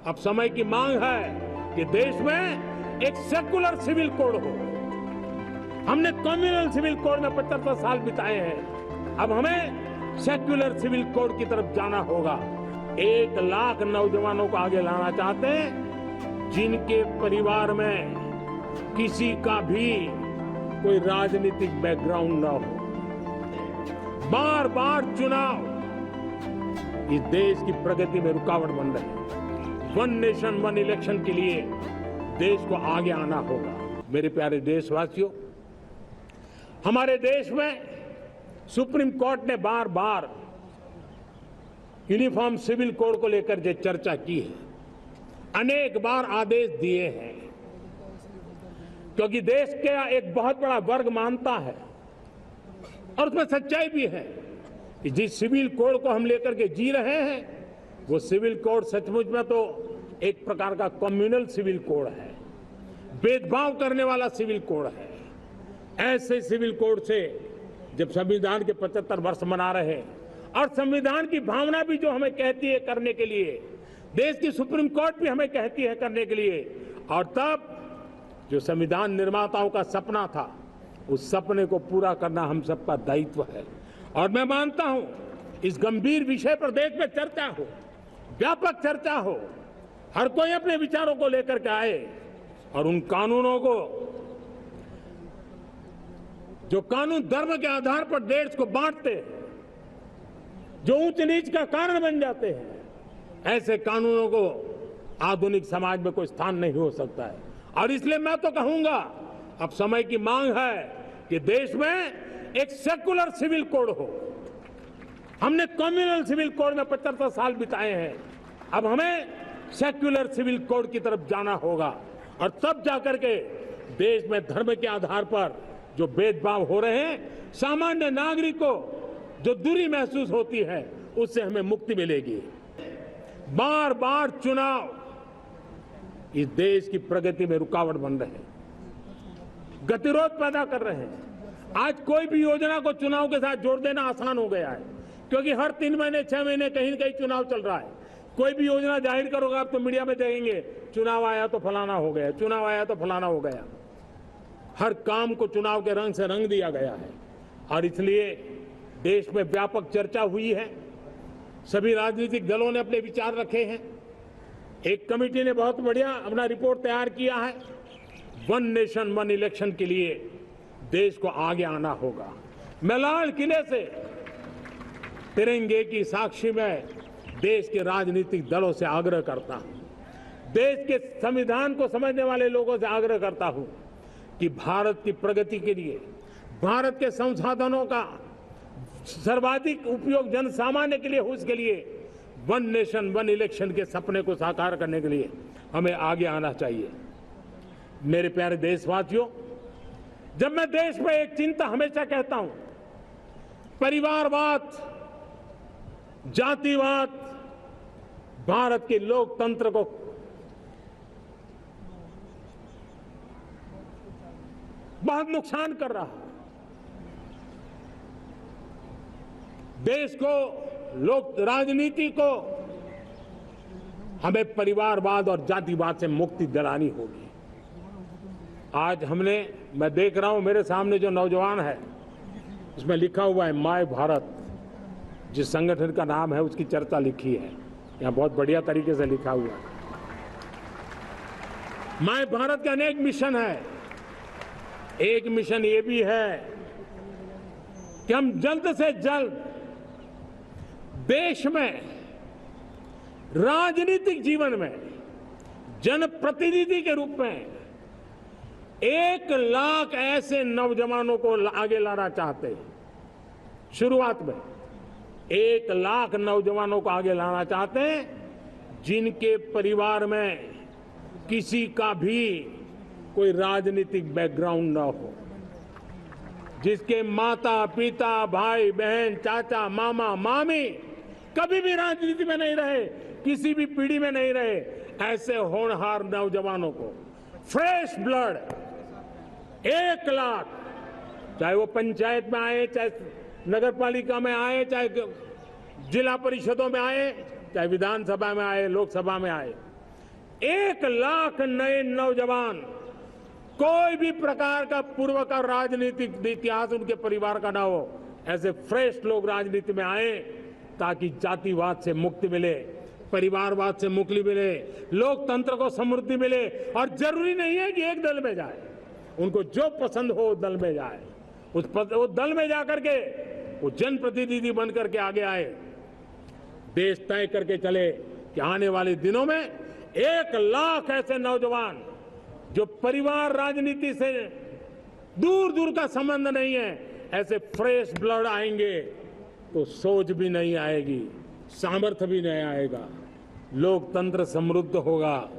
अब समय की मांग है कि देश में एक सेकुलर सिविल कोड हो। हमने कम्युनल सिविल कोड में 75 साल बिताए हैं। अब हमें सेक्युलर सिविल कोड की तरफ जाना होगा। 1 लाख नौजवानों को आगे लाना चाहते हैं जिनके परिवार में किसी का भी कोई राजनीतिक बैकग्राउंड ना हो। बार बार चुनाव इस देश की प्रगति में रुकावट बन रहे हैं। 1 नेशन 1 इलेक्शन के लिए देश को आगे आना होगा। मेरे प्यारे देशवासियों, हमारे देश में सुप्रीम कोर्ट ने बार बार यूनिफॉर्म सिविल कोड को लेकर जो चर्चा की है, अनेक बार आदेश दिए हैं, क्योंकि देश का एक बहुत बड़ा वर्ग मानता है और उसमें सच्चाई भी है कि जिस सिविल कोड को हम लेकर के जी रहे हैं वो सिविल कोड सचमुच में तो एक प्रकार का कम्युनल सिविल कोड है, भेदभाव करने वाला सिविल कोड है। ऐसे सिविल कोड से जब संविधान के 75 वर्ष मना रहे हैं और संविधान की भावना भी जो हमें कहती है करने के लिए, देश की सुप्रीम कोर्ट भी हमें कहती है करने के लिए, और तब जो संविधान निर्माताओं का सपना था उस सपने को पूरा करना हम सबका दायित्व है। और मैं मानता हूं इस गंभीर विषय पर देश में चर्चा हो, व्यापक चर्चा हो, हर कोई अपने विचारों को लेकर के आए और उन कानूनों को, जो कानून धर्म के आधार पर देश को बांटते हैं, जो ऊंच नीच का कारण बन जाते हैं, ऐसे कानूनों को आधुनिक समाज में कोई स्थान नहीं हो सकता है। और इसलिए मैं तो कहूंगा अब समय की मांग है कि देश में एक सेकुलर सिविल कोड हो। हमने कम्युनल सिविल कोड में 75 साल बिताए हैं। अब हमें सेक्युलर सिविल कोड की तरफ जाना होगा और तब जाकर के देश में धर्म के आधार पर जो भेदभाव हो रहे हैं, सामान्य नागरिक को जो दूरी महसूस होती है, उससे हमें मुक्ति मिलेगी। बार बार चुनाव इस देश की प्रगति में रुकावट बन रहे हैं, गतिरोध पैदा कर रहे हैं। आज कोई भी योजना को चुनाव के साथ जोड़ देना आसान हो गया है, क्योंकि हर 3 महीने 6 महीने कहीं न कहीं चुनाव चल रहा है। कोई भी योजना जाहिर करोगे आप तो मीडिया में देखेंगे चुनाव आया तो फलाना हो गया, चुनाव आया तो फलाना हो गया। हर काम को चुनाव के रंग से रंग दिया गया है और इसलिए देश में व्यापक चर्चा हुई है। सभी राजनीतिक दलों ने अपने विचार रखे हैं। एक कमेटी ने बहुत बढ़िया अपना रिपोर्ट तैयार किया है। 1 नेशन 1 इलेक्शन के लिए देश को आगे आना होगा। मैं लाल किले से तिरंगे की साक्षी में देश के राजनीतिक दलों से आग्रह करता हूं, देश के संविधान को समझने वाले लोगों से आग्रह करता हूं कि भारत की प्रगति के लिए, भारत के संसाधनों का सर्वाधिक उपयोग जन सामान्य के लिए हो, उसके लिए 1 नेशन 1 इलेक्शन के सपने को साकार करने के लिए हमें आगे आना चाहिए। मेरे प्यारे देशवासियों, जब मैं देश में एक चिंता हमेशा कहता हूं, परिवारवाद, जातिवाद भारत के लोकतंत्र को बहुत नुकसान कर रहा है। देश को, लोक राजनीति को हमें परिवारवाद और जातिवाद से मुक्ति दिलानी होगी। आज मैं देख रहा हूं मेरे सामने जो नौजवान है, उसमें लिखा हुआ है माय भारत, जिस संगठन का नाम है उसकी चर्चा लिखी है। यहां बहुत बढ़िया तरीके से लिखा हुआ है। माय भारत के अनेक मिशन है। एक मिशन ये भी है कि हम जल्द से जल्द देश में राजनीतिक जीवन में जनप्रतिनिधि के रूप में 1 लाख ऐसे नौजवानों को आगे लाना चाहते हैं। शुरुआत में 1 लाख नौजवानों को आगे लाना चाहते हैं जिनके परिवार में किसी का भी कोई राजनीतिक बैकग्राउंड न हो, जिसके माता पिता भाई बहन चाचा मामा मामी कभी भी राजनीति में नहीं रहे, किसी भी पीढ़ी में नहीं रहे, ऐसे होनहार नौजवानों को फ्रेश ब्लड 1 लाख, चाहे वो पंचायत में आए, चाहे नगर पालिका में आए, चाहे जिला परिषदों में आए, चाहे विधानसभा में आए, लोकसभा में आए, 1 लाख नए नौजवान, कोई भी प्रकार का पूर्व का राजनीतिक इतिहास उनके परिवार का ना हो, ऐसे फ्रेश लोग राजनीति में आए ताकि जातिवाद से मुक्ति मिले, परिवारवाद से मुक्ति मिले, लोकतंत्र को समृद्धि मिले। और जरूरी नहीं है कि एक दल में जाए, उनको जो पसंद हो उस दल में जाए, उस दल में जाकर के वो जनप्रतिनिधि बन करके आगे आए। देश तय करके चले कि आने वाले दिनों में 1 लाख ऐसे नौजवान जो परिवार राजनीति से दूर दूर का संबंध नहीं है, ऐसे फ्रेश ब्लड आएंगे तो सोच भी नहीं आएगी, सामर्थ्य भी नहीं आएगा, लोकतंत्र समृद्ध होगा।